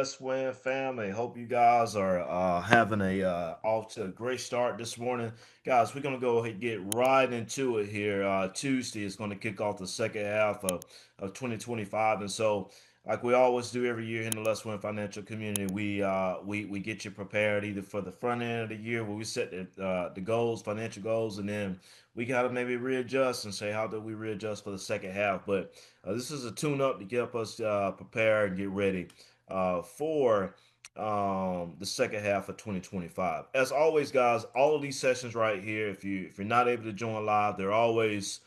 LesWin family. Hope you guys are having a off to a great start this morning, guys. We're gonna go ahead and get right into it here. Tuesday is going to kick off the second half of 2025, and so like we always do every year in the LesWin financial community, we get you prepared either for the front end of the year where we set the goals, financial goals, and then we gotta maybe readjust and say how do we readjust for the second half. But this is a tune up to get us prepared and get ready for the second half of 2025. As always, guys, all of these sessions right here, if you're not able to join live, they're always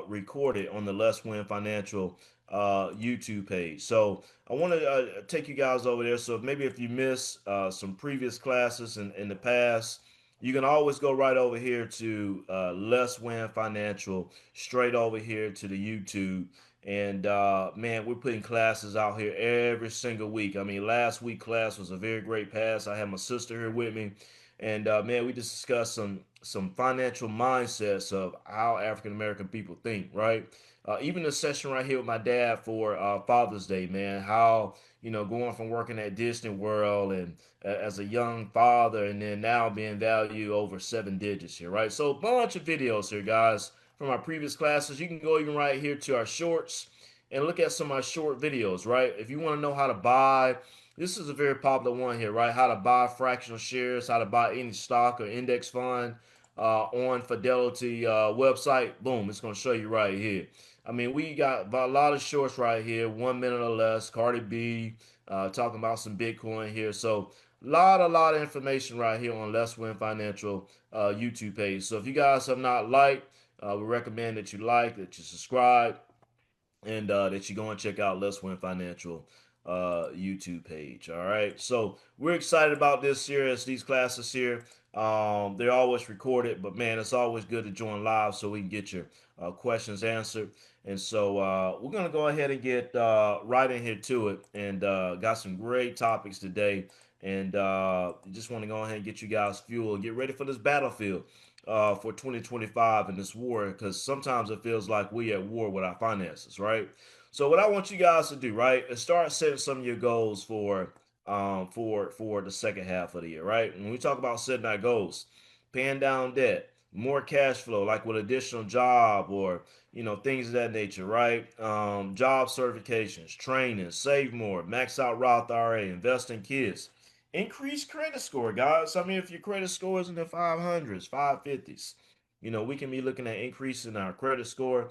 recorded on the Let's Win Financial YouTube page. So I want to take you guys over there. So maybe if you missed some previous classes in the past, you can always go right over here to Let's Win Financial, straight over here to the YouTube. And man, we're putting classes out here every single week. I mean, last week class was a very great pass. I had my sister here with me, and man, we just discussed some financial mindsets of how African American people think. Right. Even the session right here with my dad for Father's Day, man. How going from working at Disney World and as a young father, and then now being valued over seven digits here. Right. So a bunch of videos here, guys, from our previous classes. You can go even right here to our shorts and look at some of our short videos, right? If you want to know how to buy, this is a very popular one here, right? How to buy fractional shares, how to buy any stock or index fund on Fidelity website. Boom, it's going to show you right here. I mean, we got a lot of shorts right here, 1 minute or less. Cardi B talking about some Bitcoin here. So a lot of information right here on Let's Win Financial YouTube page. So if you guys have not liked, we recommend that you like, that you subscribe, and that you go and check out Let's Win Financial YouTube page. All right. So we're excited about this series, these classes here. They're always recorded, but man, it's always good to join live so we can get your questions answered. And so we're going to go ahead and get right in here to it, and got some great topics today. And just want to go ahead and get you guys fuel, get ready for this battlefield for 2025 in this war, because sometimes it feels like we at war with our finances, right? So what I want you guys to do, right, is start setting some of your goals for the second half of the year, right? When we talk about setting our goals, paying down debt, more cash flow, like with additional job or things of that nature, right? Job certifications, training, save more, max out Roth IRA, invest in kids, increase credit score, guys. I mean, if your credit score is in the 500s, 550s, we can be looking at increasing our credit score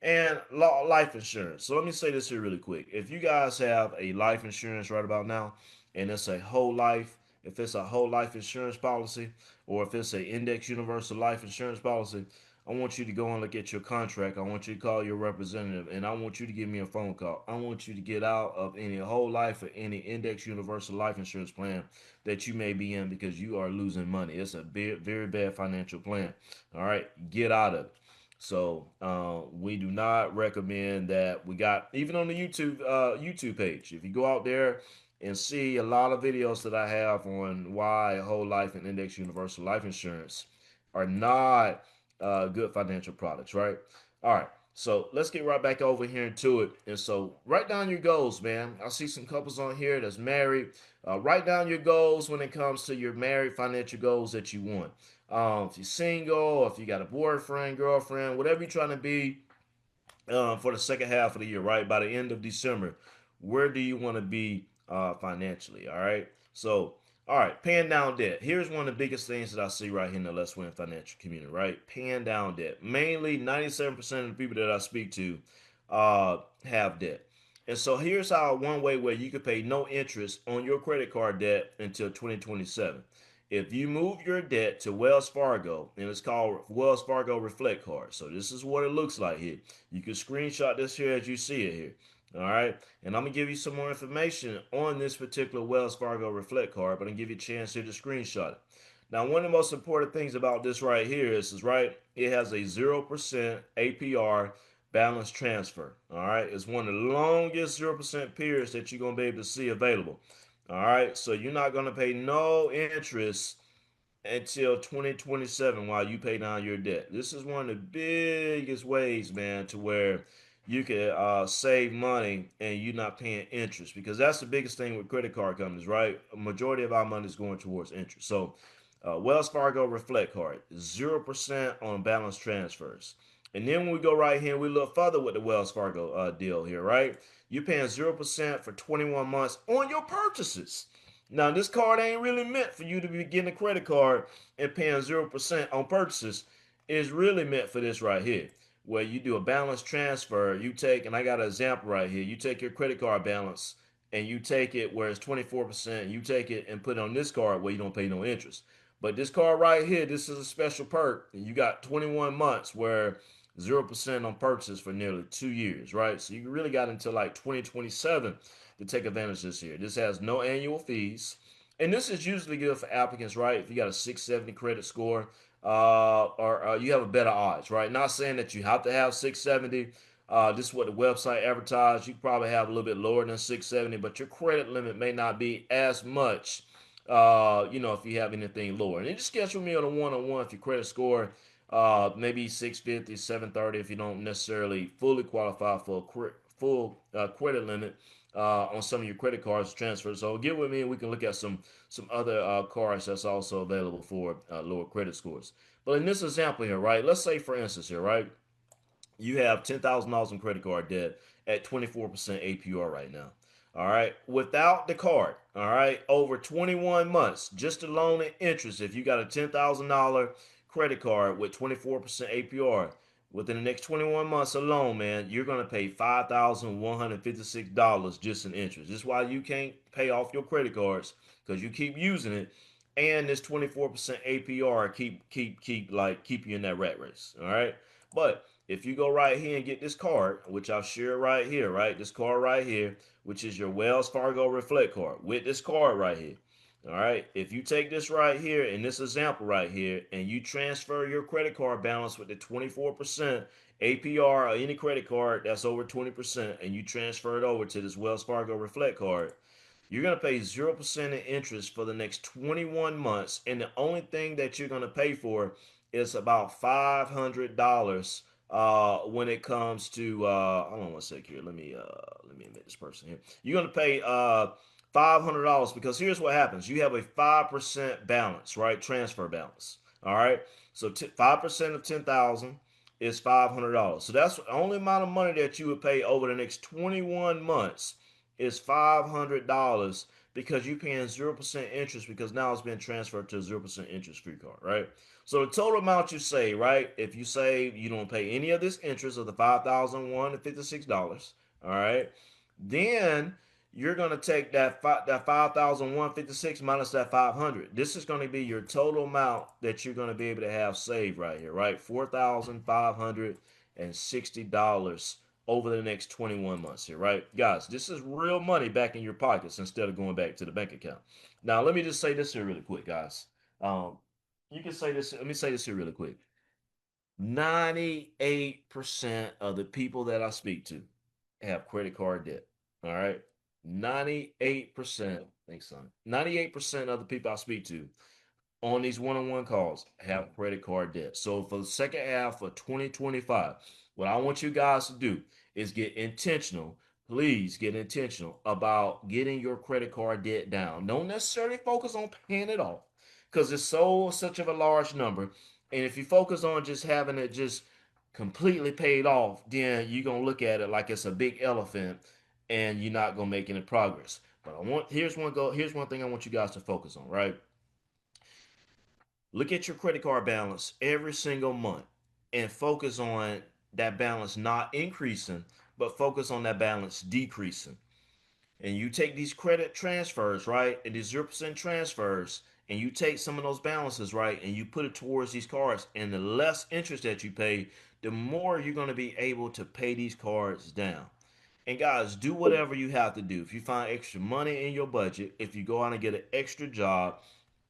and life insurance. So let me say this here really quick. If you guys have a life insurance right about now, and it's a whole life, if it's a whole life insurance policy, or if it's a index universal life insurance policy, I want you to go and look at your contract. I want you to call your representative, and I want you to give me a phone call. I want you to get out of any whole life or any index universal life insurance plan that you may be in, because you are losing money. It's a very bad financial plan. All right, get out of it. So we do not recommend that. We got even on the YouTube page. If you go out there and see a lot of videos that I have on why whole life and index universal life insurance are not good financial products, right? All right. So let's get right back over here into it. And so write down your goals, man. I see some couples on here that's married. Write down your goals when it comes to your married financial goals that you want. If you're single, if you got a boyfriend, girlfriend, whatever you're trying to be for the second half of the year, right? By the end of December, where do you want to be financially? All right. So, all right, paying down debt. Here's one of the biggest things that I see right here in the Let's Win financial community, right? Paying down debt. Mainly 97% of the people that I speak to have debt. And so here's how one way where you could pay no interest on your credit card debt until 2027. If you move your debt to Wells Fargo, and it's called Wells Fargo Reflect Card. So this is what it looks like here. You can screenshot this here as you see it here. All right. And I'm going to give you some more information on this particular Wells Fargo Reflect Card, but I'm going to give you a chance here to screenshot it. Now, one of the most important things about this right here is right, it has a 0% APR balance transfer. All right. It's one of the longest 0% periods that you're going to be able to see available. All right. So you're not going to pay no interest until 2027 while you pay down your debt. This is one of the biggest ways, man, to where you can save money and you're not paying interest, because that's the biggest thing with credit card companies, right? A majority of our money is going towards interest. So, Wells Fargo Reflect Card, 0% on balance transfers. And then when we go right here, we look further with the Wells Fargo deal here, right? You're paying 0% for 21 months on your purchases. Now, this card ain't really meant for you to be getting a credit card and paying 0% on purchases. It's really meant for this right here, where you do a balance transfer. You take, and I got an example right here. You take your credit card balance and you take it where it's 24%. You take it and put it on this card where you don't pay no interest. But this card right here, this is a special perk. You got 21 months where 0% on purchases for nearly 2 years, right? So you really got until like 2027 to take advantage of this here. This has no annual fees. And this is usually good for applicants, right? If you got a 670 credit score, or you have a better odds, right? Not saying that you have to have 670. This is what the website advertised. You probably have a little bit lower than 670, but your credit limit may not be as much, if you have anything lower. And you just schedule me on a one-on-one if your credit score maybe 650, 730 if you don't necessarily fully qualify for a full credit limit on some of your credit cards transfers. So get with me and we can look at some other cards that's also available for lower credit scores. But in this example here, right? Let's say for instance here, right? You have $10,000 in credit card debt at 24% APR right now. All right. Without the card, all right, over 21 months, just the loan and interest, if you got a $10,000 credit card with 24% APR, within the next 21 months alone, man, you're going to pay $5,156 just in interest. This is why you can't pay off your credit cards, because you keep using it. And this 24% APR keep you in that rat race. All right. But if you go right here and get this card, which I'll share right here, right? This card right here, which is your Wells Fargo Reflect card, with this card right here. All right. If you take this right here in this example right here and you transfer your credit card balance with the 24% APR or any credit card that's over 20% and you transfer it over to this Wells Fargo Reflect card, you're going to pay 0% in interest for the next 21 months. And the only thing that you're going to pay for is about $500 when it comes to, hold on one sec here. Let me admit this person here. You're going to pay $500 because here's what happens. You have a 5% balance, right? Transfer balance. All right. So 5% of 10,000 is $500. So that's the only amount of money that you would pay over the next 21 months is $500 because you're paying 0% interest because now it's been transferred to a 0% interest free card, right? So the total amount you save, right? If you save, you don't pay any of this interest of the $5,156, all right? Then you're gonna take that 5,156 minus that 500. This is gonna be your total amount that you're gonna be able to have saved right here, right? $4,560 over the next 21 months here, right? Guys, this is real money back in your pockets instead of going back to the bank account. Now, let me just say this here really quick, guys. Um, you can say this, let me say this here really quick. 98% of the people that I speak to have credit card debt. All right. 98%, thanks, son. 98% of the people I speak to on these one-on-one calls have credit card debt. So for the second half of 2025, what I want you guys to do is get intentional. Please get intentional about getting your credit card debt down. Don't necessarily focus on paying it off because it's such of a large number. And if you focus on just having it just completely paid off, then you're gonna look at it like it's a big elephant and you're not gonna make any progress. But here's one thing I want you guys to focus on, right? Look at your credit card balance every single month and focus on that balance not increasing, but focus on that balance decreasing. And you take these credit transfers, right? And these 0% transfers, and you take some of those balances, right? And you put it towards these cards. And the less interest that you pay, the more you're going to be able to pay these cards down. And guys, do whatever you have to do. If you find extra money in your budget, if you go out and get an extra job,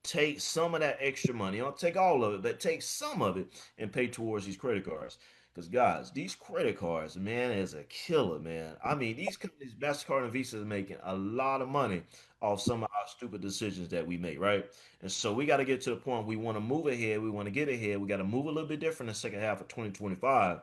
take some of that extra money. Don't take all of it, but take some of it and pay towards these credit cards. Because guys, these credit cards, man, is a killer, man. I mean, these companies, Mastercard and Visa, is making a lot of money off some of our stupid decisions that we make, right? And so we got to get to the point we want to move ahead. We want to get ahead. We got to move a little bit different in the second half of 2025.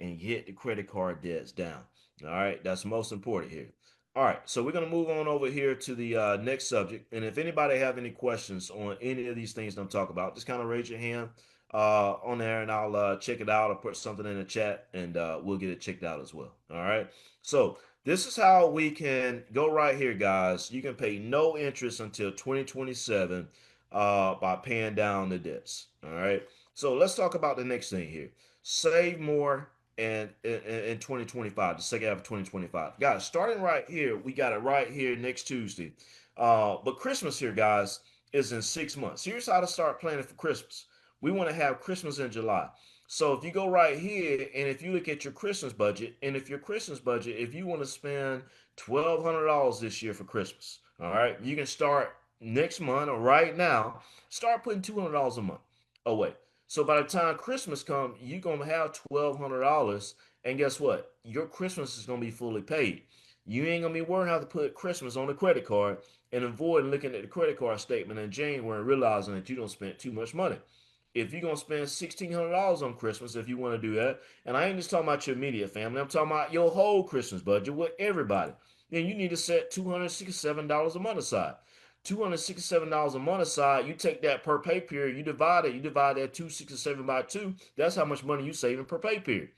and get the credit card debts down. All right, that's most important here. All right, so we're gonna move on over here to the next subject. And if anybody have any questions on any of these things that I'm talking about, just kind of raise your hand on there, and I'll check it out. I'll put something in the chat, and we'll get it checked out as well. All right. So this is how we can go right here, guys. You can pay no interest until 2027 by paying down the debts. All right. So let's talk about the next thing here. Save more and in 2025, the second half of 2025. Guys, starting right here, we got it right here next Tuesday. But Christmas here, guys, is in 6 months. Here's how to start planning for Christmas. We want to have Christmas in July. So if you go right here and if you look at your Christmas budget, and if your Christmas budget, if you want to spend $1,200 this year for Christmas, all right, you can start next month or right now, start putting $200 a month away. So by the time Christmas comes, you're gonna have $1,200, and guess what? Your Christmas is gonna be fully paid. You ain't gonna be worrying how to put Christmas on the credit card and avoid looking at the credit card statement in January and realizing that you don't spend too much money. If you're gonna spend $1,600 on Christmas, if you want to do that, and I ain't just talking about your immediate family, I'm talking about your whole Christmas budget with everybody, then you need to set $267 a month aside. $267 a month aside, you take that per pay period, you divide that 267 by 2, that's how much money you saving per pay period.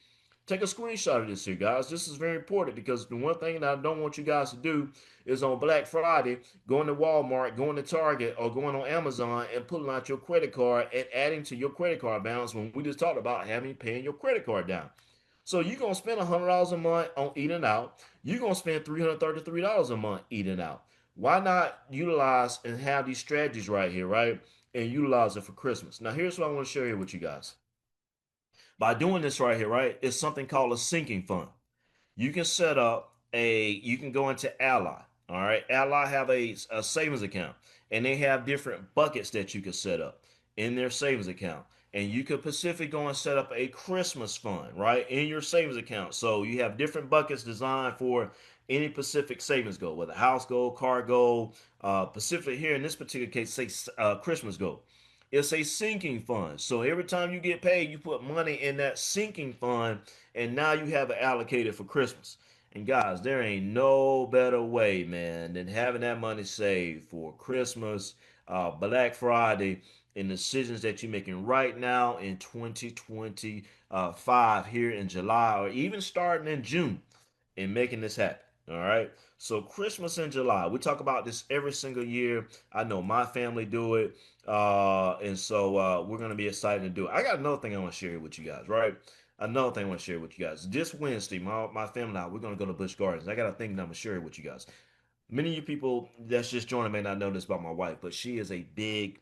Take a screenshot of this here, guys. This is very important because the one thing that I don't want you guys to do is on Black Friday, going to Walmart, going to Target, or going on Amazon and pulling out your credit card and adding to your credit card balance when we just talked about having paying your credit card down. So you're gonna spend $100 a month on eating out. You're gonna spend $333 a month eating out. Why not utilize and have these strategies right here, right? And utilize it for Christmas. Now, here's what I want to share here with you guys. By doing this right here, right, it's something called a sinking fund. You can set up you can go into Ally. All right. Ally have a savings account, and they have different buckets that you can set up in their savings account. And you could specifically go and set up a Christmas fund, right, in your savings account. So you have different buckets designed for any Pacific savings goal, whether house goal, car goal, Pacific here in this particular case, say Christmas goal. It's a sinking fund. So every time you get paid, you put money in that sinking fund, and now you have it allocated for Christmas. And guys, there ain't no better way, man, than having that money saved for Christmas, Black Friday, and decisions that you're making right now in 2025 here in July, or even starting in June, in making this happen. All right. So Christmas in July, we talk about this every single year. I know my family do it, and so we're gonna be excited to do it. I got another thing I want to share with you guys. Right. Another thing I want to share with you guys. This Wednesday, my family and I, we're gonna go to Busch Gardens. I got a thing that I'm gonna share with you guys. Many of you people that's just joining may not know this about my wife, but she is a big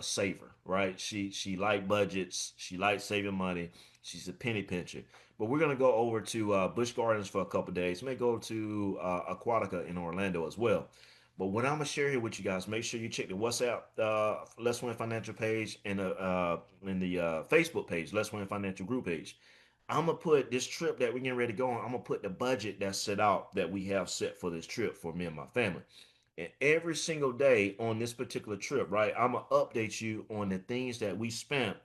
saver, right? She like budgets, she likes saving money, she's a penny pincher. But we're gonna go over to Busch Gardens for a couple days. May go to Aquatica in Orlando as well. But what I'm gonna share here with you guys, make sure you check the WhatsApp Let's Win Financial page and in the Facebook page, Let's Win Financial group page. I'm gonna put this trip that we're getting ready to go on. I'm gonna put the budget that's set out that we have set for this trip for me and my family. And every single day on this particular trip, right, I'm gonna update you on the things that we spent,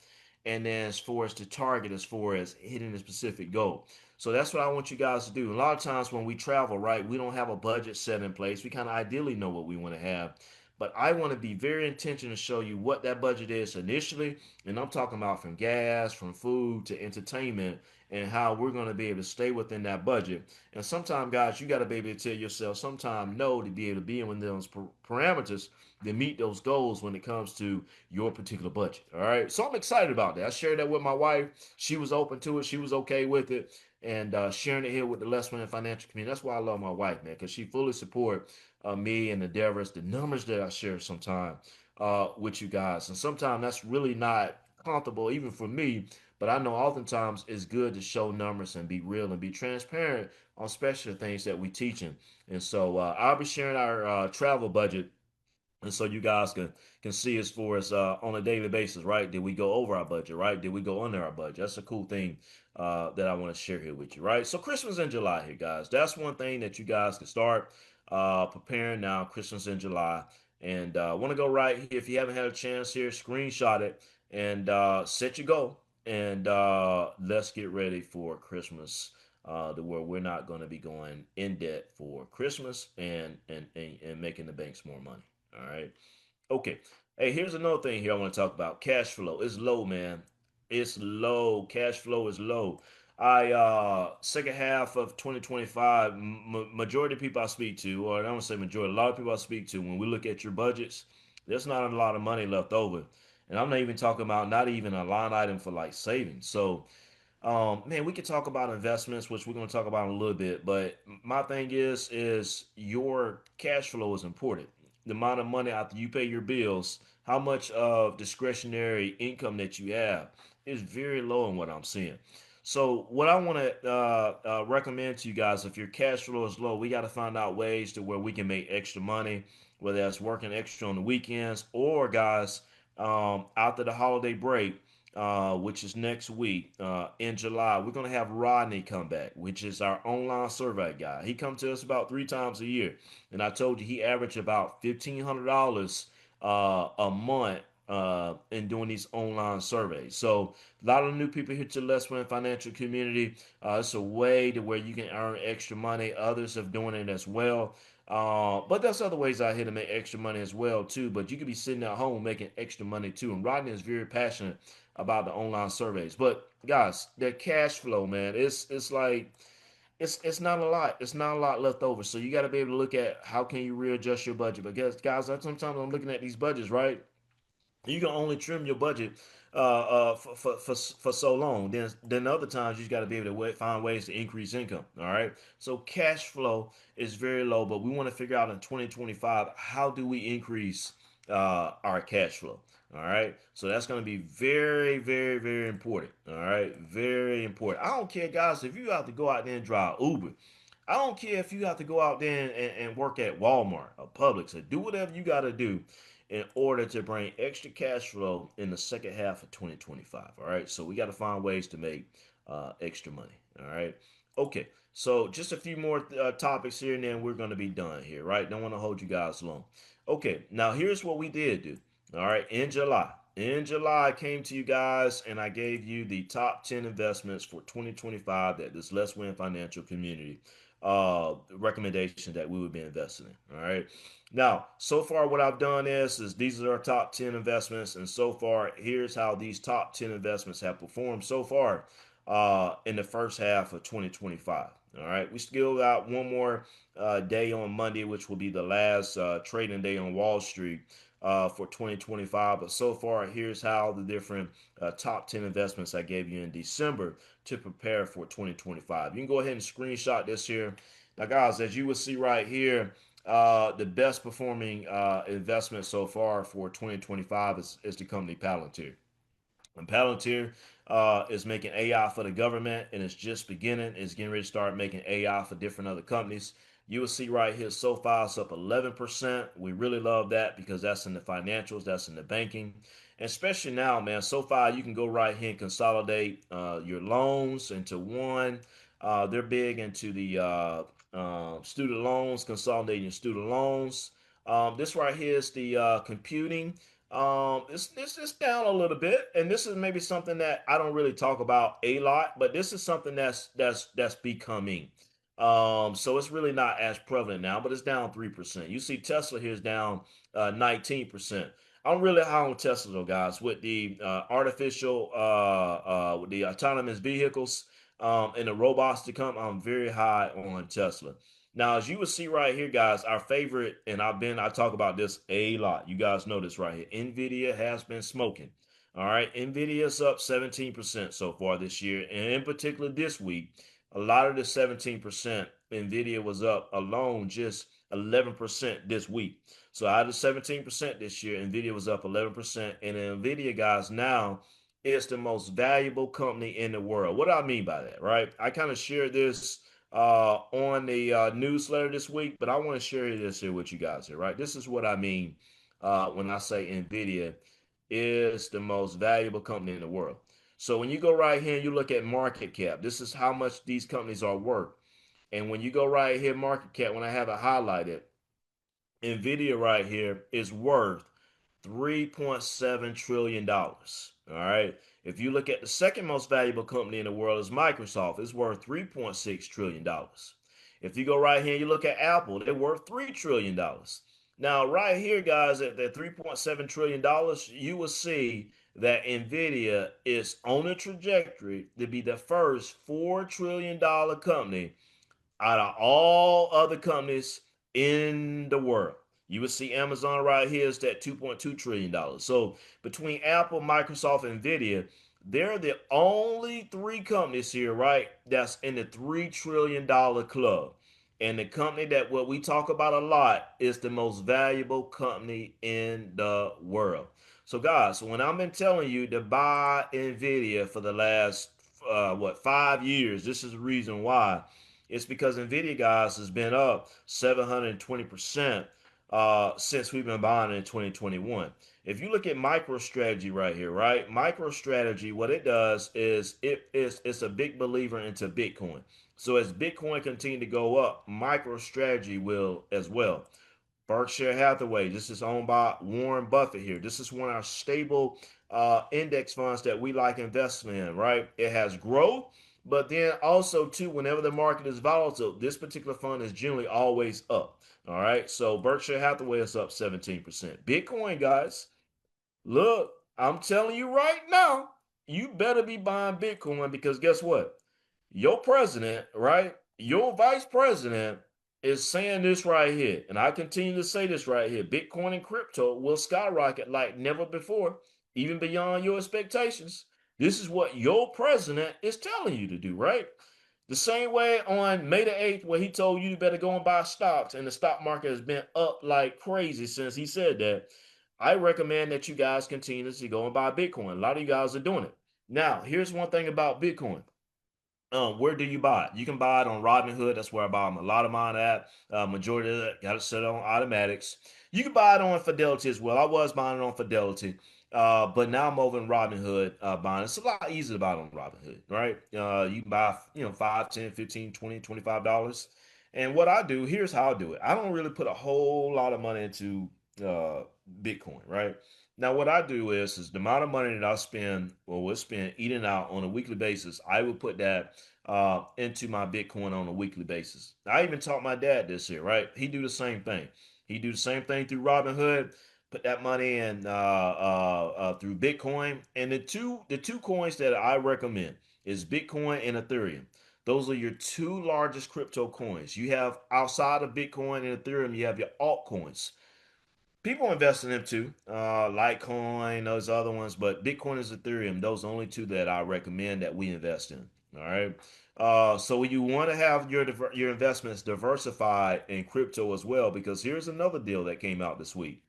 and then as far as the target, as far as hitting a specific goal. So that's what I want you guys to do. A lot of times when we travel, right, we don't have a budget set in place. We kind of ideally know what we want to have. But I want to be very intentional to show you what that budget is initially. And I'm talking about from gas, from food to entertainment, and how we're going to be able to stay within that budget. And sometimes, guys, you got to be able to tell yourself sometime no to be able to be in within those parameters to meet those goals when it comes to your particular budget. All right. So I'm excited about that. I shared that with my wife. She was open to it. She was okay with it. And sharing it here with the LesWin financial community. That's why I love my wife, man, because she fully support me and endeavors, the numbers that I share sometimes with you guys. And sometimes that's really not comfortable, even for me. But I know oftentimes it's good to show numbers and be real and be transparent on special things that we teaching. And so I'll be sharing our travel budget, and so you guys can see as far as on a daily basis, right? Did we go over our budget, right? Did we go under our budget? That's a cool thing that I want to share here with you, right? So Christmas in July here, guys. That's one thing that you guys can start preparing now. Christmas in July, and want to go right here. If you haven't had a chance here, screenshot it and set your goal. and let's get ready for Christmas, to where we're not going to be going in debt for Christmas and making the banks more money. All right. Okay. Hey, here's another thing here I want to talk about. Cash flow. It's low, man. It's low. Cash flow is low. I second half of 2025, majority of people I speak to, or I don't say majority, a lot of people I speak to, when we look at your budgets, there's not a lot of money left over. And I'm not even talking about not even a line item for like savings. So man, we could talk about investments, which we're going to talk about in a little bit. But my thing is your cash flow is important. The amount of money after you pay your bills, how much of discretionary income that you have is very low in what I'm seeing. So what I want to recommend to you guys, if your cash flow is low, we got to find out ways to where we can make extra money, whether that's working extra on the weekends or guys, after the holiday break, which is next week, in July, we're going to have Rodney come back, which is our online survey guy. He comes to us about 3 times a year. And I told you he averaged about $1,500 a month in doing these online surveys. So a lot of new people here to the LesWin financial community. It's a way to where you can earn extra money. Others have doing it as well. But there's other ways out here to make extra money as well too. But you could be sitting at home making extra money too. And Rodney is very passionate about the online surveys. But guys, their cash flow, man, it's like it's not a lot. It's not a lot left over. So you got to be able to look at how can you readjust your budget. Because guys, sometimes I'm looking at these budgets, right? You can only trim your budget for so long. Then other times you got to be able to find ways to increase income. All right. So cash flow is very low, but we want to figure out in 2025 how do we increase our cash flow. All right. So that's going to be very, very, very important. All right. Very important. I don't care, guys, if you have to go out there and drive Uber. I don't care if you have to go out there and work at Walmart or Publix or do whatever you got to do in order to bring extra cash flow in the second half of 2025. All right. So we got to find ways to make extra money. All right. Okay. So just a few more topics here and then we're going to be done here. Right. Don't want to hold you guys long. Okay. Now here's what we did do. All right. In July. In July, I came to you guys and I gave you the top 10 investments for 2025 that this Let's Win financial community recommendation that we would be investing in. All right. Now, so far, what I've done is these are our top 10 investments, and so far, here's how these top 10 investments have performed so far in the first half of 2025. All right, we still got one more day on Monday, which will be the last trading day on Wall Street for 2025. But so far, here's how the different top 10 investments I gave you in December to prepare for 2025. You can go ahead and screenshot this here. Now, guys, as you will see right here, the best performing investment so far for 2025 is the company Palantir. And Palantir is making AI for the government, and it's just beginning. It's getting ready to start making AI for different other companies. You will see right here, SoFi is up 11%. We really love that because that's in the financials, that's in the banking. And especially now, man, SoFi, you can go right here and consolidate your loans into one. They're big into the student loans, consolidating your student loans. This right here is the computing. It's down a little bit, and this is maybe something that I don't really talk about a lot, but this is something that's becoming. So it's really not as prevalent now, but it's down 3%. You see Tesla here is down 19%. I'm really high on Tesla though, guys, with the with the autonomous vehicles, and the robots to come. I'm very high on Tesla. Now, as you will see right here, guys, our favorite, and I talk about this a lot. You guys know this right here. Nvidia has been smoking. All right. Nvidia's up 17% so far this year. And in particular this week, a lot of the 17%, Nvidia was up alone just 11% this week. So out of 17% this year, Nvidia was up 11%. And Nvidia, guys, now is the most valuable company in the world. What do I mean by that, right? I kind of shared this on the newsletter this week, but I want to share this here with you guys here, right? This is what I mean when I say Nvidia is the most valuable company in the world. So when you go right here and you look at market cap, this is how much these companies are worth. And when you go right here, market cap, when I have it highlighted, Nvidia right here is worth $3.7 trillion. All right. If you look at the second most valuable company in the world is Microsoft, it's worth $3.6 trillion. If you go right here and you look at Apple, they're worth $3 trillion. Now, right here, guys, at the $3.7 trillion, you will see that Nvidia is on a trajectory to be the first $4 trillion company out of all other companies in the world. You would see Amazon right here is at $2.2 trillion. So between Apple, Microsoft, and Nvidia, they're the only three companies here, right, that's in the $3 trillion club. And the company that what we talk about a lot is the most valuable company in the world. So guys, when I've been telling you to buy Nvidia for the last 5 years, this is the reason why. It's because Nvidia, guys, has been up 720% since we've been buying in 2021. If you look at MicroStrategy right here, right? MicroStrategy, what it does is it's a big believer into Bitcoin. So as Bitcoin continue to go up, MicroStrategy will as well. Berkshire Hathaway, this is owned by Warren Buffett here. This is one of our stable index funds that we like investing in, right? It has growth, but then also too, whenever the market is volatile, this particular fund is generally always up. All right. So Berkshire Hathaway is up 17%. Bitcoin, guys, look, I'm telling you right now, you better be buying Bitcoin because guess what? Your president, right? Your vice president is saying this right here. And I continue to say this right here. Bitcoin and crypto will skyrocket like never before, even beyond your expectations. This is what your president is telling you to do, right? The same way on May the 8th, where he told you you better go and buy stocks, and the stock market has been up like crazy since he said that. I recommend that you guys continue to go and buy Bitcoin. A lot of you guys are doing it. Now, here's one thing about Bitcoin. Where do you buy it? You can buy it on Robinhood. That's where I buy a lot of mine at. Majority of it got it set on automatics. You can buy it on Fidelity as well. I was buying it on Fidelity, but now I'm over in Robinhood buying it. It's a lot easier to buy it on Robinhood, right? You can buy, 5, 10, 15, 20, $25. And what I do, here's how I do it. I don't really put a whole lot of money into uh, Bitcoin, right? Now, what I do is the amount of money that I spend or will spend eating out on a weekly basis, I will put that into my Bitcoin on a weekly basis. I even taught my dad this here, right? He do the same thing. He do the same thing through Robinhood. Put that money in through Bitcoin, and the two coins that I recommend is Bitcoin and Ethereum. Those are your two largest crypto coins. You have outside of Bitcoin and Ethereum, you have your altcoins. People invest in them too, Litecoin, those other ones, but Bitcoin and Ethereum, those are the only two that I recommend that we invest in. All right. So you want to have your investments diversified in crypto as well, because here's another deal that came out this week.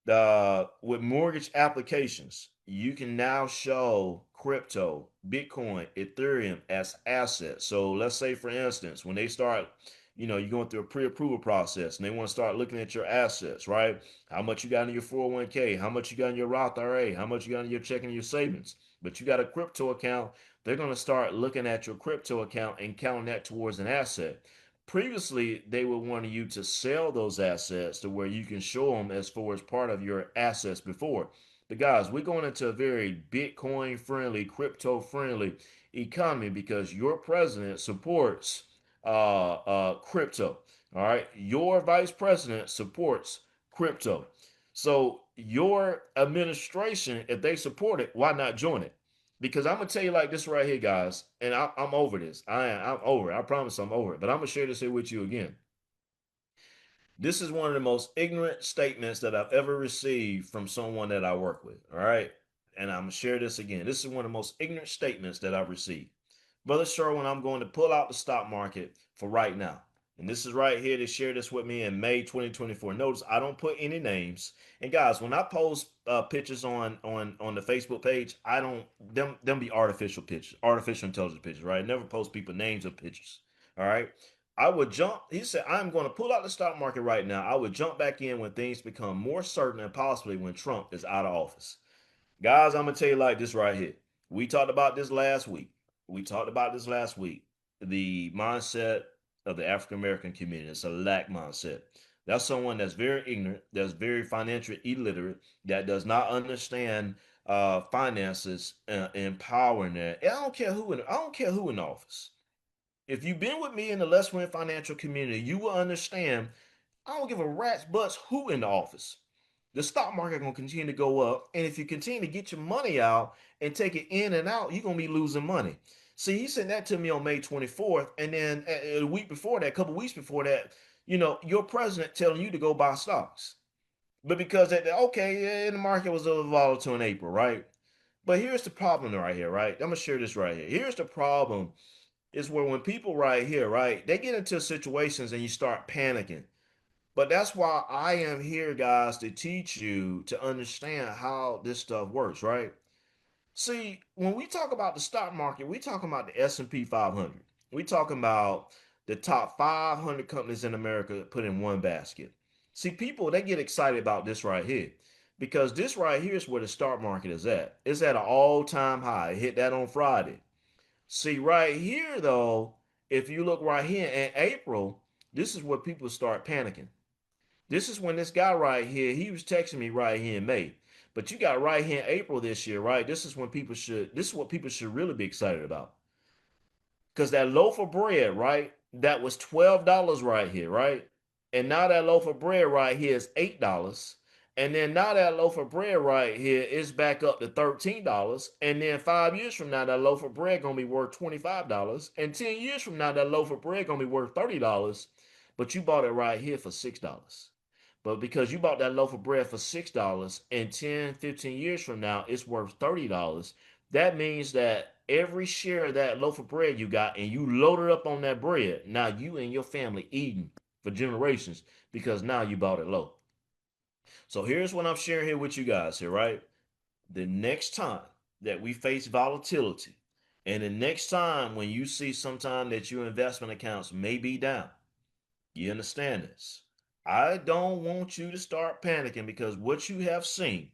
With mortgage applications, you can now show crypto, Bitcoin, Ethereum as assets. So let's say, for instance, when they start, you're going through a pre-approval process and they want to start looking at your assets, right? How much you got in your 401k, how much you got in your Roth IRA, how much you got in your checking, your savings, but you got a crypto account, they're going to start looking at your crypto account and counting that towards an asset. Previously, they would want you to sell those assets to where you can show them as far as part of your assets before. But guys, we're going into a very Bitcoin friendly, crypto friendly economy because your president supports crypto. All right, your vice president supports crypto. So your administration, if they support it, why not join it? Because I'm gonna tell you like this right here, guys, and I'm over this. I'm over it. I promise I'm over it. But I'm gonna share this here with you again. This is one of the most ignorant statements that I've ever received from someone that I work with. All right, and I'm gonna share this again. This is one of the most ignorant statements that I've received. Brother Sherwin, I'm going to pull out the stock market for right now. And this is right here to share this with me in May 2024. Notice I don't put any names. And guys, when I post pictures on the Facebook page, I don't them be artificial pictures, artificial intelligence pictures, right? I never post people names of pictures. All right. I would jump. He said, I'm going to pull out the stock market right now. I would jump back in when things become more certain and possibly when Trump is out of office. Guys, I'm gonna tell you like this right here. We talked about this last week. We talked about this last week. The mindset of the African American community. It's a lack mindset. That's someone that's very ignorant, that's very financially illiterate, that does not understand finances, empowering that. And I don't care who in office. If you've been with me in the LesWin financial community, you will understand I don't give a rat's butts who in the office. The stock market gonna continue to go up, and if you continue to get your money out and take it in and out, you're gonna be losing money. See, he sent that to me on May 24th, and then a week before that, a couple weeks before that, your president telling you to go buy stocks. But because okay, yeah, the market was a little volatile in April, right? But here's the problem right here, right? I'm gonna share this right here. Here's the problem is where when people right here, right, they get into situations and you start panicking. But that's why I am here, guys, to teach you to understand how this stuff works, right? See, when we talk about the stock market, we talking about the S&P 500. We talking about the top 500 companies in America put in one basket. See, people, they get excited about this right here because this right here is where the stock market is at. It's at an all-time high. It hit that on Friday. See, right here, though, if you look right here in April, this is where people start panicking. This is when this guy right here, he was texting me right here in May. But you got right here in April this year, right? This is what people should really be excited about. Because that loaf of bread, right? That was $12 right here, right? And now that loaf of bread right here is $8. And then now that loaf of bread right here is back up to $13. And then 5 years from now, that loaf of bread gonna be worth $25. And 10 years from now, that loaf of bread gonna be worth $30. But you bought it right here for $6. But because you bought that loaf of bread for $6 and 10, 15 years from now, it's worth $30. That means that every share of that loaf of bread you got and you loaded up on that bread, now you and your family eating for generations because now you bought it low. So here's what I'm sharing here with you guys here, right? The next time that we face volatility, and the next time when you see sometime that your investment accounts may be down, you understand this. I don't want you to start panicking because what you have seen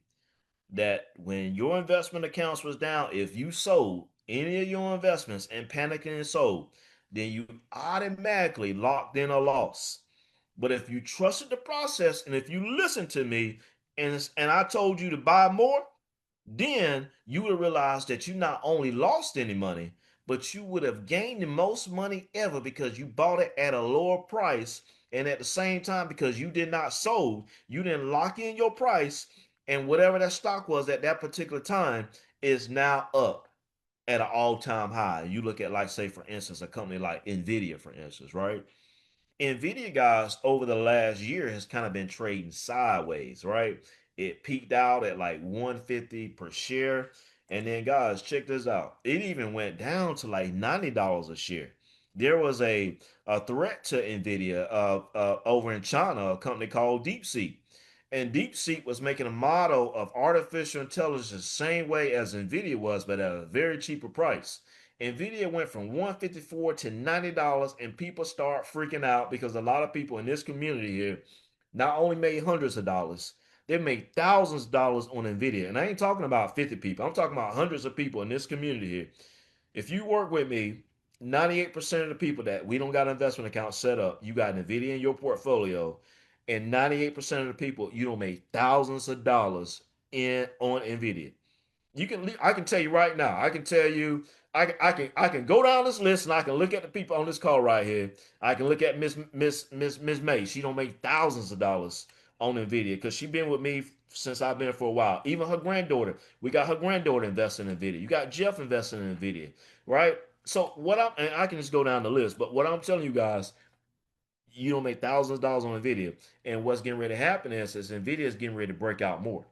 that when your investment accounts was down, if you sold any of your investments and panicking and sold, then you automatically locked in a loss. But if you trusted the process and if you listened to me and I told you to buy more, then you would realize that you not only lost any money, but you would have gained the most money ever because you bought it at a lower price. And at the same time, because you did not sold, you didn't lock in your price. And whatever that stock was at that particular time is now up at an all-time high. You look at, like, say, for instance, a company like Nvidia, for instance, right? Nvidia, guys, over the last year has kind of been trading sideways, right? It peaked out at like 150 per share. And then, guys, check this out. It even went down to like $90 a share. There was a threat to Nvidia over in China, a company called DeepSeek. And DeepSeek was making a model of artificial intelligence the same way as Nvidia was, but at a very cheaper price. Nvidia went from 154 to $90, and people start freaking out because a lot of people in this community here not only made hundreds of dollars, they made thousands of dollars on Nvidia. And I ain't talking about 50 people. I'm talking about hundreds of people in this community here. If you work with me, 98% of the people that we don't got investment accounts set up, you got Nvidia in your portfolio, and 98% of the people you don't make thousands of dollars in on Nvidia. I can tell you right now. I can tell you. I can go down this list and I can look at the people on this call right here. I can look at Miss May. She don't make thousands of dollars on Nvidia because she been with me since I've been here for a while. Even her granddaughter. We got her granddaughter investing in Nvidia. You got Jeff investing in Nvidia, right? So and I can just go down the list. But what I'm telling you guys, you don't make thousands of dollars on Nvidia. And what's getting ready to happen is Nvidia is getting ready to break out more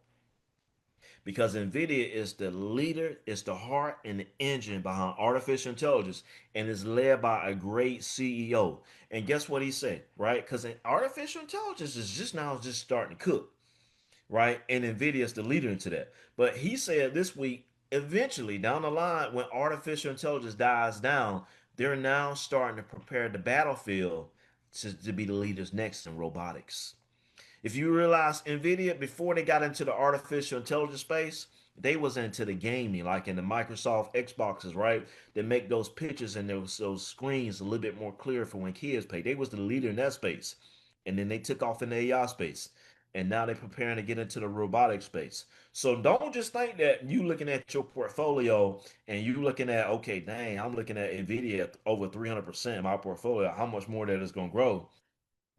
because NVIDIA is the leader, it's the heart and the engine behind artificial intelligence, and is led by a great CEO. And guess what he said, right? Because artificial intelligence is just starting to cook, right? And NVIDIA is the leader into that. But he said this week, eventually down the line, when artificial intelligence dies down, they're now starting to prepare the battlefield to be the leaders next in robotics. If you realize Nvidia before they got into the artificial intelligence space, they was into the gaming, like in the Microsoft Xboxes, right? That make those pictures and those screens a little bit more clear for when kids play. They was the leader in that space, and then they took off in the AI space. and now they're preparing to get into the robotic space. So don't just think that you looking at your portfolio and you looking at, okay, dang, I'm looking at Nvidia over 300% in my portfolio. How much more that is going to grow?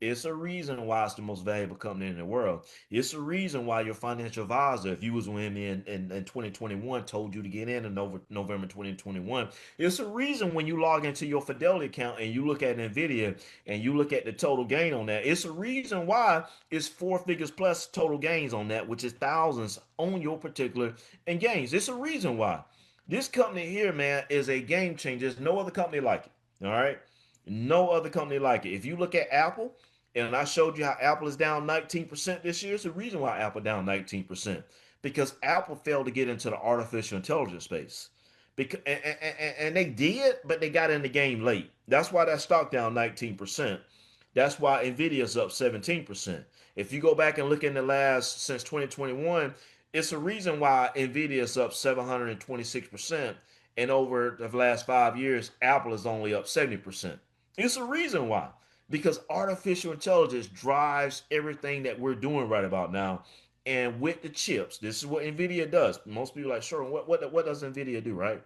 It's a reason why it's the most valuable company in the world. It's a reason why your financial advisor, if you was with me in 2021, told you to get in November 2021. It's a reason when you log into your Fidelity account and you look at NVIDIA and you look at the total gain on that. It's a reason why it's four figures plus total gains on that, which is thousands on your particular and gains. It's a reason why. This company here, man, is a game changer. There's no other company like it. All right. No other company like it. If you look at Apple, and I showed you how Apple is down 19% this year. It's the reason why Apple down 19%, because Apple failed to get into the artificial intelligence space. Because and they did, but they got in the game late. That's why that stock down 19%. That's why Nvidia's up 17%. If you go back and look in the last since 2021, it's a reason why Nvidia's up 726%, and over the last 5 years, Apple is only up 70%. It's a reason why, because artificial intelligence drives everything that we're doing right about now. And with the chips, this is what Nvidia does. Most people are like, sure, what does Nvidia do, right?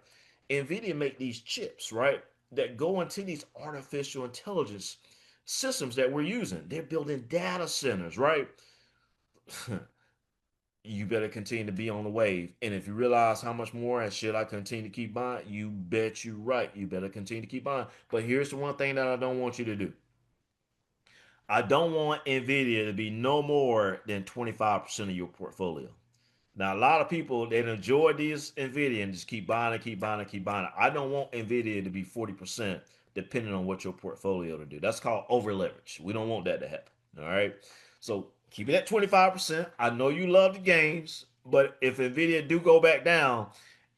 Nvidia make these chips, right, that go into these artificial intelligence systems that we're using. They're building data centers, right? You better continue to be on the wave. And if you realize how much more and should I continue to keep buying, you bet you right. You better continue to keep buying. But here's the one thing that I don't want you to do. I don't want Nvidia to be no more than 25% of your portfolio. Now, a lot of people they enjoy these Nvidia and just keep buying it, keep buying it, keep buying it. I don't want Nvidia to be 40% depending on what your portfolio to do. That's called over leverage. We don't want that to happen. All right. So keep it at 25%. I know you love the games, but if Nvidia do go back down,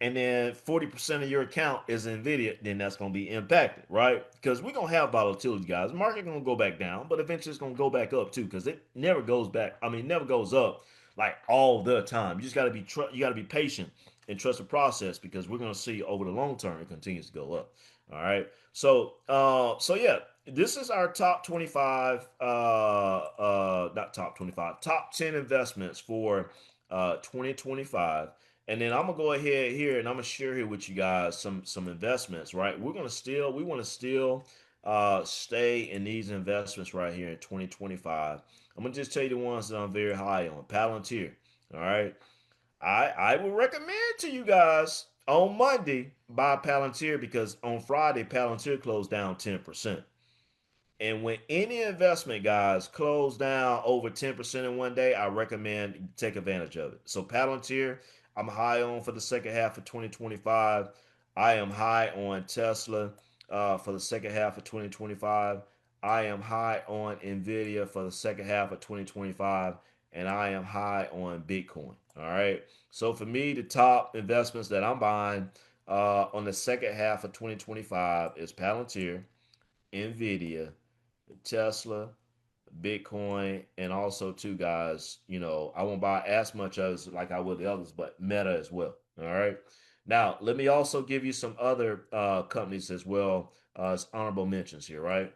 and then 40% of your account is Nvidia, then that's going to be impacted, right? Because we're going to have volatility, guys. The market going to go back down, but eventually it's going to go back up too, because it never goes back. I mean, it never goes up like all the time. You just got to be you got to be patient and trust the process, because we're going to see over the long term it continues to go up. All right. So yeah, this is our top 25 not top 25, top 10 investments for 2025. And then I'm gonna go ahead here and I'm gonna share here with you guys some investments, right? We want to still stay in these investments right here in 2025. I'm gonna just tell you the ones that I'm very high on. Palantir. All right. I would recommend to you guys on Monday buy Palantir, because on Friday Palantir closed down 10%. And when any investment, guys, close down over 10% in one day, I recommend take advantage of it. So Palantir, I'm high on for the second half of 2025. I am high on Tesla for the second half of 2025. I am high on Nvidia for the second half of 2025. And I am high on Bitcoin. All right. So for me, the top investments that I'm buying on the second half of 2025 is Palantir, Nvidia, Tesla, Bitcoin, and also too, guys, I won't buy as much as like I would the others, but Meta as well. All right. Now, let me also give you some other companies as well as honorable mentions here, right?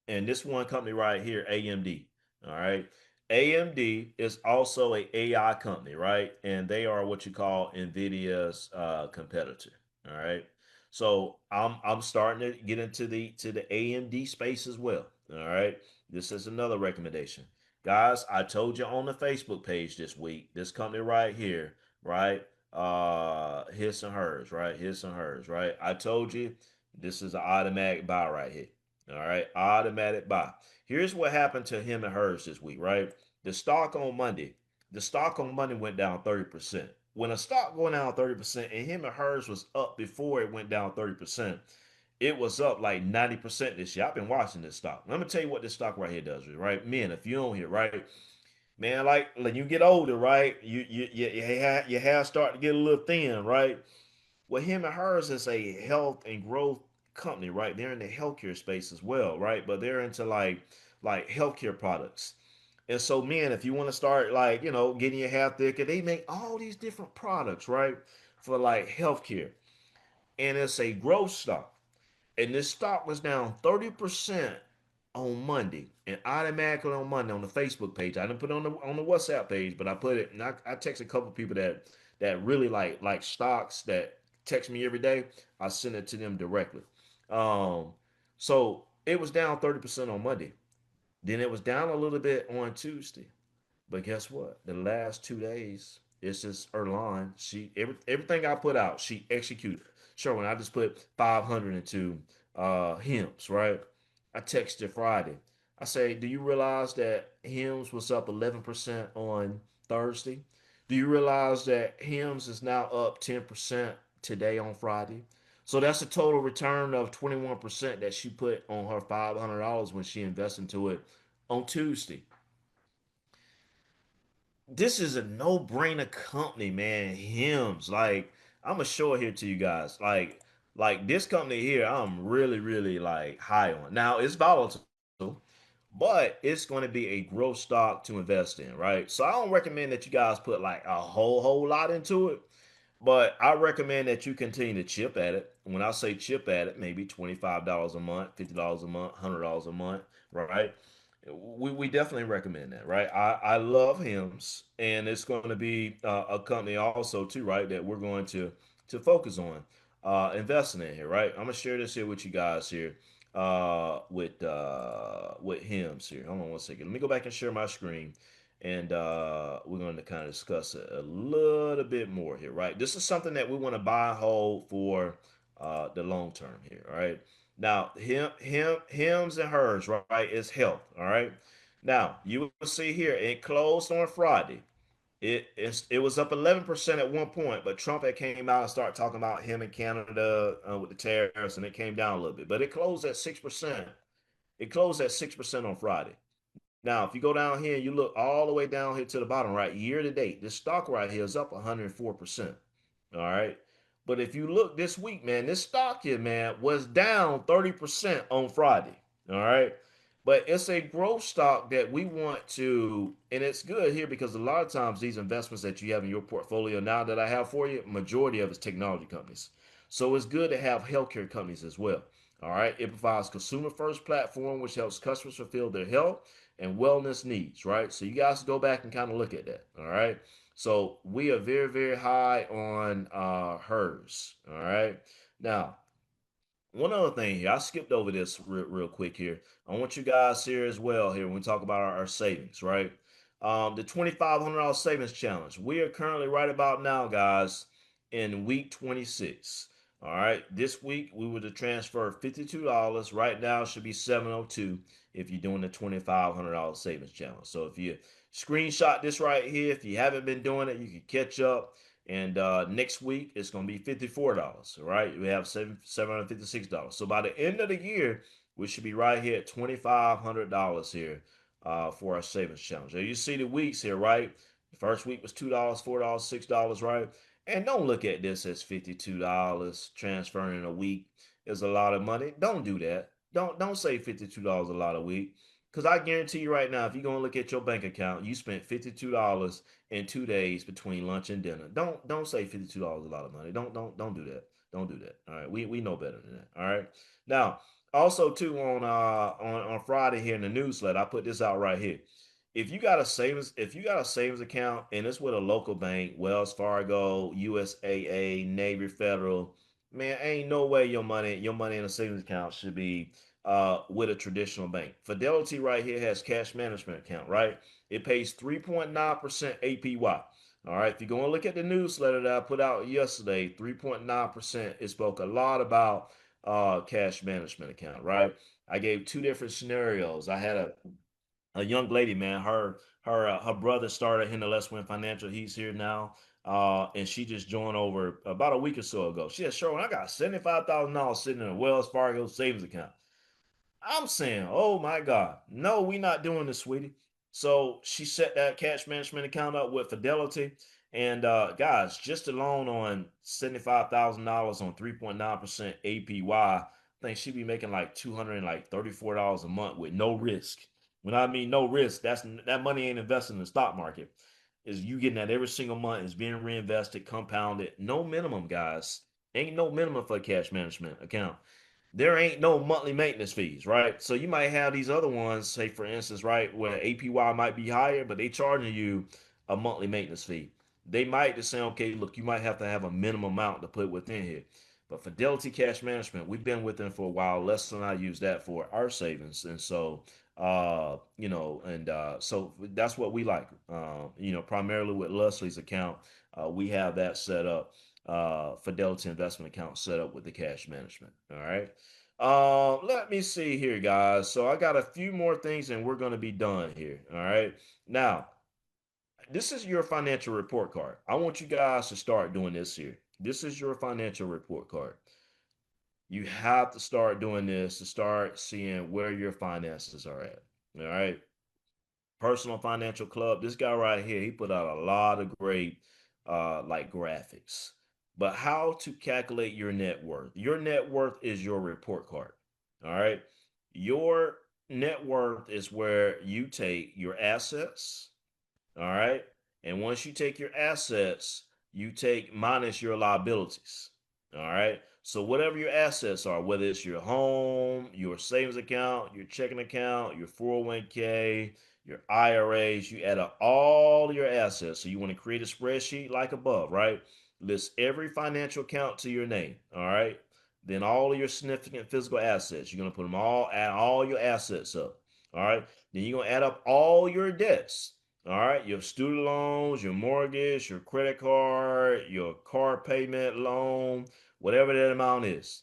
And this one company right here, AMD. All right. AMD is also a AI company, right? And they are what you call Nvidia's competitor. All right. So I'm starting to get into the AMD space as well. All right. This is another recommendation. Guys, I told you on the Facebook page this week, this company right here, right? His and hers, right? His and hers, right? I told you this is an automatic buy right here. All right, automatic buy. Here's what happened to him and hers this week, right? The stock on Monday, the stock on Monday went down 30%. When a stock going down 30% and him and hers was up before it went down 30%, it was up like 90% this year. I've been watching this stock. Let me tell you what this stock right here does, right? Men, if you don't hear, right? Man, like when you get older, right? Your hair start to get a little thin, right? Well, him and hers is a health and growth company, right? They're in the healthcare space as well, right? But they're into like healthcare products. And so, man, if you want to start like, getting your hair thicker, they make all these different products, right? For like healthcare. And it's a growth stock. And this stock was down 30% on Monday, and automatically on Monday on the Facebook page. I didn't put it on the WhatsApp page, but I put it, and I text a couple people that really like stocks that text me every day. I send it to them directly. Um, so it was down 30% on Monday. Then it was down a little bit on Tuesday. But guess what? The last 2 days, it's just her line. Everything I put out, she executed. Sure, when I just put 500 into hymns, right? I texted Friday. I say, do you realize that hymns was up 11% on Thursday? Do you realize that hymns is now up 10% today on Friday? So that's a total return of 21% that she put on her $500 when she invested into it on Tuesday. This is a no-brainer company, man. Hims, like I'm gonna show it here to you guys. Like this company here, I'm really like high on. Now it's volatile, but it's going to be a growth stock to invest in, right? So I don't recommend that you guys put like a whole lot into it, but I recommend that you continue to chip at it. When I say chip at it, maybe $25 a month, $50 a month, $100 a month, right? We definitely recommend that, right? I love hymns, and it's going to be a company also too, right? That we're going to focus on investing in here, right? I'm gonna share this here with you guys here with hymns here. Hold on one second. Let me go back and share my screen, and we're going to kind of discuss it a little bit more here, right? This is something that we want to buy and hold for the long term here, all right? Now, hims and hers, right, is health, all right? Now, you will see here, it closed on Friday. It was up 11% at one point, but Trump had came out and started talking about him in Canada with the tariffs, and it came down a little bit. But it closed at 6%. It closed at 6% on Friday. Now, if you go down here and you look all the way down here to the bottom, right, year to date, this stock right here is up 104%. All right. But if you look this week, man, this stock here, man, was down 30% on Friday. All right. But it's a growth stock that we want to, and it's good here because a lot of times these investments that you have in your portfolio now that I have for you, majority of it's technology companies. So it's good to have healthcare companies as well. All right. It provides consumer first platform, which helps customers fulfill their health and wellness needs, right? So you guys go back and kind of look at that. All right. So we are very high on hers. All right. Now, one other thing here, I skipped over this real quick here. I want you guys here as well here when we talk about our savings, right? The $2,500 savings challenge. We are currently right about now, guys, in week 26. All right, this week we were to transfer $52. Right now it should be 702 if you're doing the $2,500 savings challenge. So if you screenshot this right here, if you haven't been doing it, you can catch up. And next week it's going to be $54. All right, we have $756. So by the end of the year, we should be right here at $2,500 here for our savings challenge. Now you see the weeks here, right? The first week was $2, $4, $6, right? And don't look at this as $52 transferring in a week is a lot of money. Don't do that. Don't say $52 a lot a week. Because I guarantee you right now, if you're gonna look at your bank account, you spent $52 in 2 days between lunch and dinner. Don't say $52 a lot of money. Don't do that. Don't do that. All right. We know better than that. All right. Now, also too on Friday here in the newsletter, I put this out right here. If you got a savings account and it's with a local bank, Wells Fargo, USAA, Navy Federal, man, ain't no way your money in a savings account should be with a traditional bank. Fidelity right here has cash management account, right? It pays 3.9% APY. All right, if you go and look at the newsletter that I put out yesterday, 3.9%, it spoke a lot about cash management account, right? I gave two different scenarios. I had a young lady, man. Her brother started in the LesWin Financial. He's here now, and she just joined over about a week or so ago. She said, "Sure, I got $75,000 sitting in a Wells Fargo savings account." I'm saying, "Oh my God, no, we not doing this, sweetie." So she set that cash management account up with Fidelity, and guys, just alone on $75,000 on 3.9% APY, I think she'd be making like $234 a month with no risk. When I mean no risk, that money ain't invested in the stock market. Is you getting that every single month is being reinvested, compounded, no minimum, guys. Ain't no minimum for a cash management account. there ain't no monthly maintenance fees, right? So you might have these other ones, say for instance, right, where APY might be higher, but they charging you a monthly maintenance fee. They might just say, okay, look, you might have to have a minimum amount to put within here. But Fidelity Cash Management, we've been with them for a while. Les and I use that for our savings, and so so that's what we like. Primarily with Leslie's account, we have that set up. Fidelity investment account set up with the cash management. All right. Let me see here, guys. So I got a few more things, and we're gonna be done here. All right. Now, this is your financial report card. I want you guys to start doing this here. This is your financial report card. You have to start doing this to start seeing where your finances are at. All right. Personal Financial Club. This guy right here, he put out a lot of great like graphics. But how to calculate your net worth. Your net worth is your report card. All right. Your net worth is where you take your assets, all right. And once you take your assets, you take minus your liabilities. All right. So whatever your assets are, whether it's your home, your savings account, your checking account, your 401k, your IRAs, you add up all your assets. So you want to create a spreadsheet like above, right? List every financial account to your name. All right. Then all of your significant physical assets. You're going to put them all, add all your assets up. All right. Then you're going to add up all your debts. All right, your student loans, your mortgage, your credit card, your car payment loan, whatever that amount is.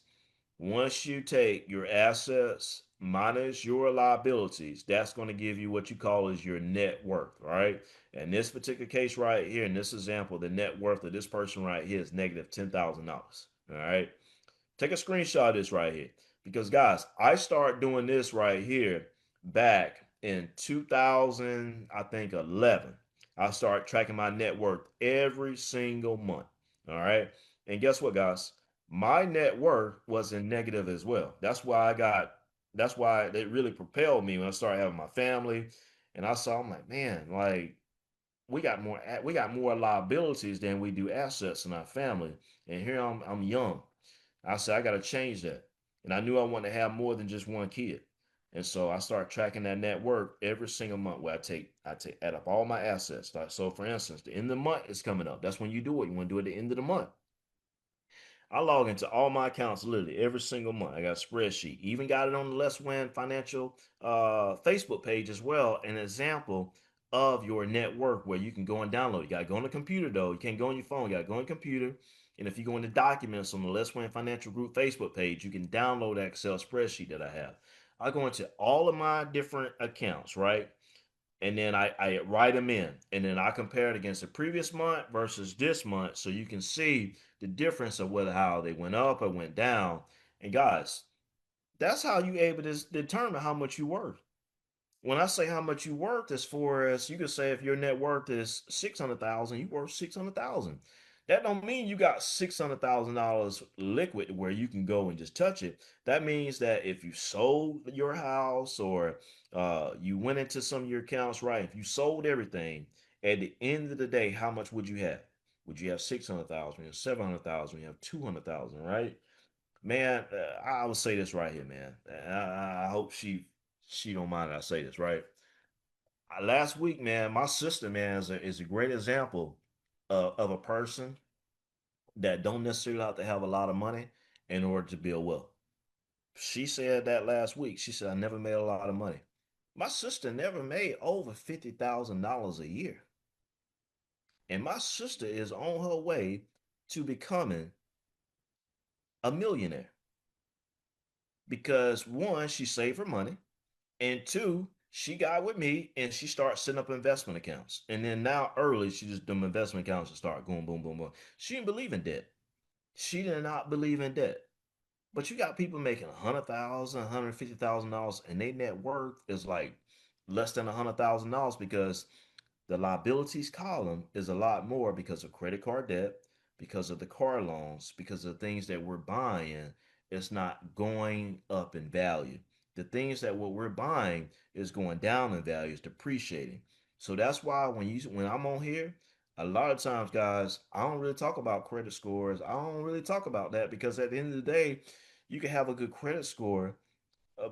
Once you take your assets minus your liabilities, that's going to give you what you call is your net worth. All right. In this particular case right here, in this example, the net worth of this person right here is negative $10,000. All right. Take a screenshot of this right here. Because guys, I start doing this right here back in 2000, I think 11. I start tracking my net worth every single month. All right. And guess what, guys? My net worth was in negative as well. That's why it really propelled me when I started having my family. And I saw, I'm like, man, like we got more liabilities than we do assets in our family. And here I'm young. I said, I got to change that. And I knew I wanted to have more than just one kid. And so I started tracking that net worth every single month where I take add up all my assets. So for instance, the end of the month is coming up. That's when you do it. You want to do it at the end of the month. I log into all my accounts literally every single month. I got a spreadsheet. Even got it on the LesWin Financial Facebook page as well. An example of your net worth where you can go and download. You got to go on the computer though. You can't go on your phone. You got to go on the computer. And if you go into documents on the LesWin Financial Group Facebook page, you can download that Excel spreadsheet that I have. I go into all of my different accounts, right? And then I write them in, and then I compare it against the previous month versus this month, so you can see the difference of whether how they went up or went down. And guys, that's how you able to determine how much you worth. When I say how much you worth, as far as you can say, if your net worth is 600,000, you worth 600,000. That don't mean you got $600,000 liquid where you can go and just touch it. That means that if you sold your house or you went into some of your accounts, right? If you sold everything, at the end of the day, how much would you have? Would you have 600,000? You have 700,000? You have 200,000? Right? Man, I will say this right here, man. I hope she don't mind that I say this, right? Last week, man, my sister, man, is a great example of a person that don't necessarily have to have a lot of money in order to build wealth. She said that last week. She said, I never made a lot of money. My sister never made over $50,000 a year. And my sister is on her way to becoming a millionaire because one, she saved her money. And two, she got with me and she started setting up investment accounts. And then now early, she just them investment accounts and start going boom, boom, boom. She didn't believe in debt. She did not believe in debt. But you got people making $100,000, $150,000, and their net worth is like less than $100,000 because the liabilities column is a lot more because of credit card debt, because of the car loans, because of the things that we're buying. It's not going up in value. The things that what we're buying is going down in value, is depreciating. So that's why when I'm on here, a lot of times, guys, I don't really talk about credit scores. I don't really talk about that because at the end of the day, You can have a good credit score,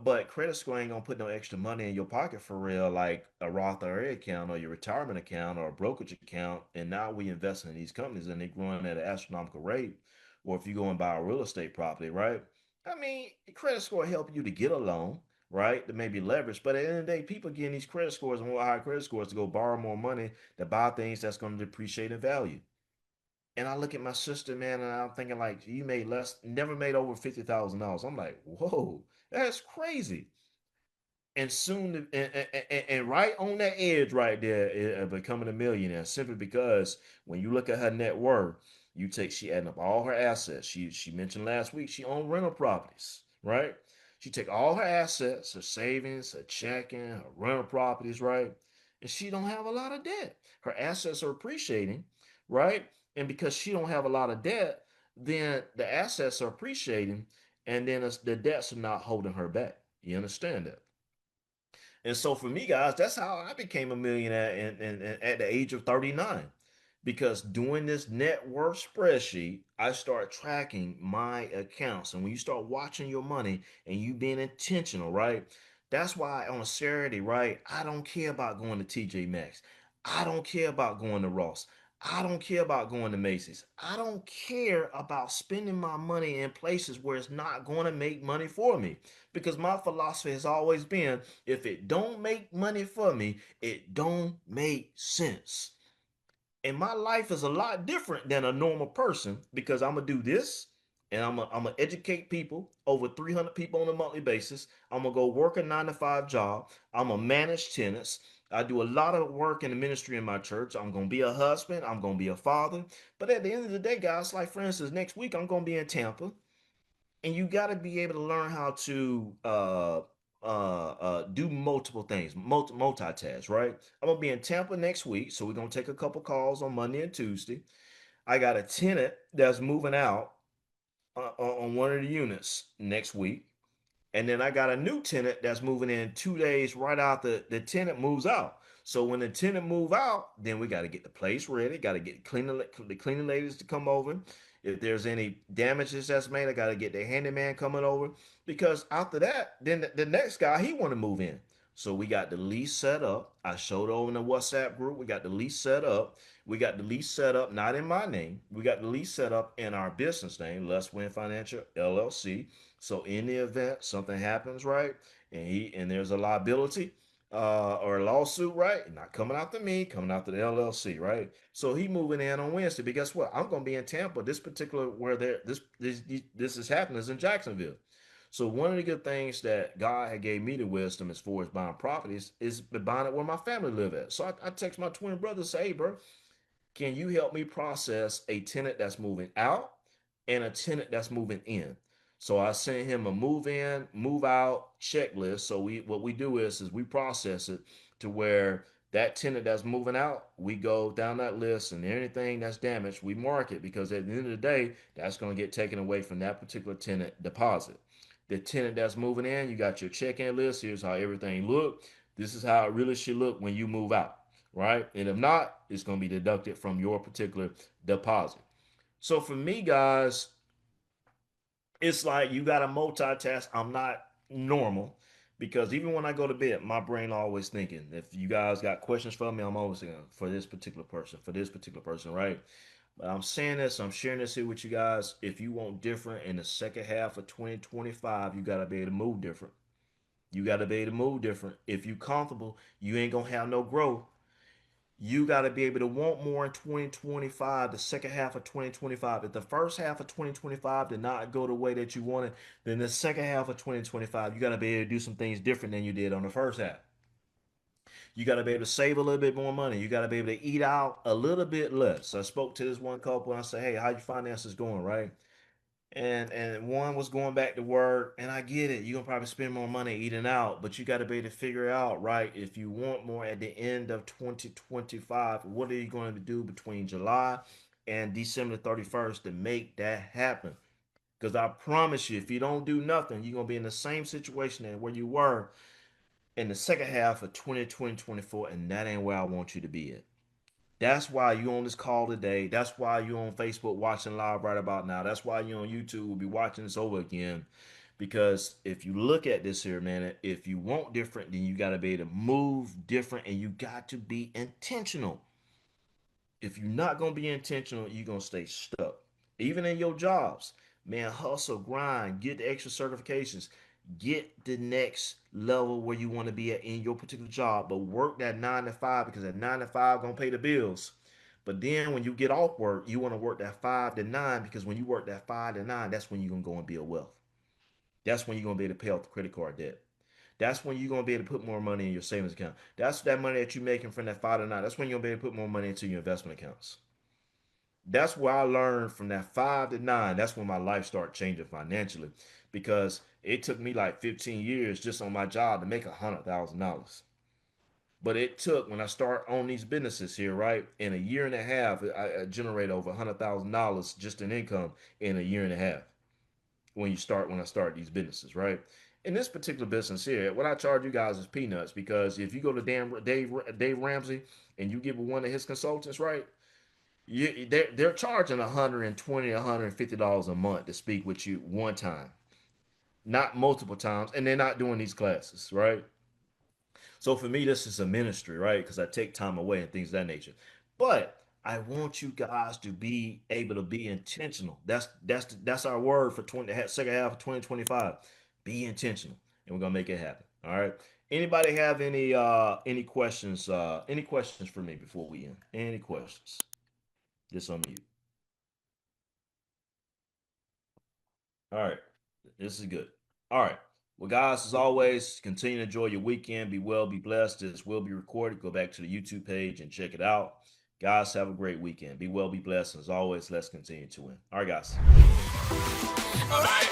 but credit score ain't gonna put no extra money in your pocket for real, like a Roth IRA account or your retirement account or a brokerage account. And now we invest in these companies and they're growing at an astronomical rate. Or if you go and buy a real estate property, right? I mean, credit score help you to get a loan, right? To maybe leverage. But at the end of the day, people getting these credit scores and more high credit scores to go borrow more money to buy things that's going to depreciate in value. And I look at my sister, man, and I'm thinking like, you made less, never made over $50,000. I'm like, whoa, that's crazy. And soon and right on that edge right there of becoming a millionaire, simply because when you look at her net worth, you take she adding up all her assets. She mentioned last week she owned rental properties, right? She take all her assets, her savings, her checking, her rental properties, right? And she don't have a lot of debt. Her assets are appreciating, right? And because she don't have a lot of debt, then the assets are appreciating, and then the debts are not holding her back. You understand that? And so for me, guys, that's how I became a millionaire at the age of 39. Because doing this net worth spreadsheet, I start tracking my accounts. And when you start watching your money and you being intentional, right? That's why on a Saturday, right? I don't care about going to TJ Maxx. I don't care about going to Ross. I don't care about going to Macy's. I don't care about spending my money in places where it's not going to make money for me. Because my philosophy has always been, if it don't make money for me, it don't make sense. And my life is a lot different than a normal person because I'm gonna do this and I'm gonna educate people, over 300 people on a monthly basis. I'm gonna go work a 9 to 5 job. I'm gonna manage tenants. I do a lot of work in the ministry in my church. I'm gonna be a husband. I'm gonna be a father. But at the end of the day, guys, like for instance, next week I'm gonna be in Tampa, and you got to be able to learn how to do multiple things, multitask, right? I'm gonna be in Tampa next week, so we're gonna take a couple calls on Monday and Tuesday. I got a tenant that's moving out on one of the units next week. And then I got a new tenant that's moving in 2 days right after the tenant moves out. So when the tenant move out, then we got to get the place ready. Got to get the cleaning ladies to come over. If there's any damages that's made, I got to get the handyman coming over. Because after that, then the next guy he want to move in. So we got the lease set up. I showed over in the WhatsApp group. We got the lease set up. We got the lease set up not in my name. We got the lease set up in our business name, LesWin Financial LLC. So in the event something happens, right, and there's a liability or a lawsuit, right, not coming out to me, coming out to the LLC, right. So he moving in on Wednesday. But guess what? I'm gonna be in Tampa. This particular where there this is happening is in Jacksonville. So one of the good things that God had gave me the wisdom as far as buying properties is buying it where my family live at. So I text my twin brother, say, hey, bro, can you help me process a tenant that's moving out and a tenant that's moving in? So I sent him a move in, move out checklist. So we what we do is we process it to where that tenant that's moving out, we go down that list and anything that's damaged, we mark it because at the end of the day, that's going to get taken away from that particular tenant deposit. The tenant that's moving in, you got your check-in list. Here's how everything look. This is how it really should look when you move out, right? And if not, it's going to be deducted from your particular deposit. So for me, guys, it's like you got to multitask. I'm not normal because even when I go to bed, my brain always thinking. If you guys got questions for me, I'm always thinking for this particular person, right? But I'm saying this, I'm sharing this here with you guys. If you want different in the second half of 2025, you got to be able to move different. You got to be able to move different. If you comfortable, you ain't gonna have no growth. You got to be able to want more in 2025, the second half of 2025. If the first half of 2025 did not go the way that you wanted, then the second half of 2025, you got to be able to do some things different than you did on the first half. You got to be able to save a little bit more money. You got to be able to eat out a little bit less. I spoke to this one couple and I said, hey, how your finances going, right? And one was going back to work, and I get it. You're gonna probably spend more money eating out, but you got to be able to figure out, right, if you want more at the end of 2025, what are you going to do between July and December 31st to make that happen? Because I promise you, if you don't do nothing, you're gonna be in the same situation as where you were in the second half of 2020, 2024, and that ain't where I want you to be at. That's why you on this call today. That's why you on Facebook watching live right about now. That's why you on YouTube will be watching this over again. Because if you look at this here, man, if you want different, then you got to be able to move different and you got to be intentional. If you're not going to be intentional, you're going to stay stuck. Even in your jobs, man, hustle, grind, get the extra certifications, get the next level where you want to be at in your particular job, but work that 9 to 5 because that 9 to 5 going to pay the bills. But then when you get off work, you want to work that 5 to 9 because when you work that 5 to 9, that's when you're going to go and build wealth. That's when you're going to be able to pay off the credit card debt. That's when you're gonna be able to put more money in your savings account. That's that money that you're making from that 5 to 9. That's when you're gonna be able to put more money into your investment accounts. That's where I learned from that 5 to 9. That's when my life started changing financially, because it took me like 15 years just on my job to make $100,000. But it took when I start on these businesses here, right? In a year and a half, I generated over $100,000 just in income in a year and a half. When I start these businesses, right? In this particular business here, what I charge you guys is peanuts, because if you go to Dave Ramsey and you give one of his consultants, right? They're charging $120, $150 a month to speak with you one time, not multiple times, and they're not doing these classes, right? So for me, this is a ministry, right? Because I take time away and things of that nature. But I want you guys to be able to be intentional. That's our word for second half of 2025. Be intentional, and we're gonna make it happen. All right. Anybody have any questions? Any questions for me before we end? Any questions? Just unmute. All right. This is good. All right. Well, guys, as always, continue to enjoy your weekend. Be well, be blessed. This will be recorded. Go back to the YouTube page and check it out. Guys, have a great weekend. Be well, be blessed. As always, let's continue to win. All right, guys. All right,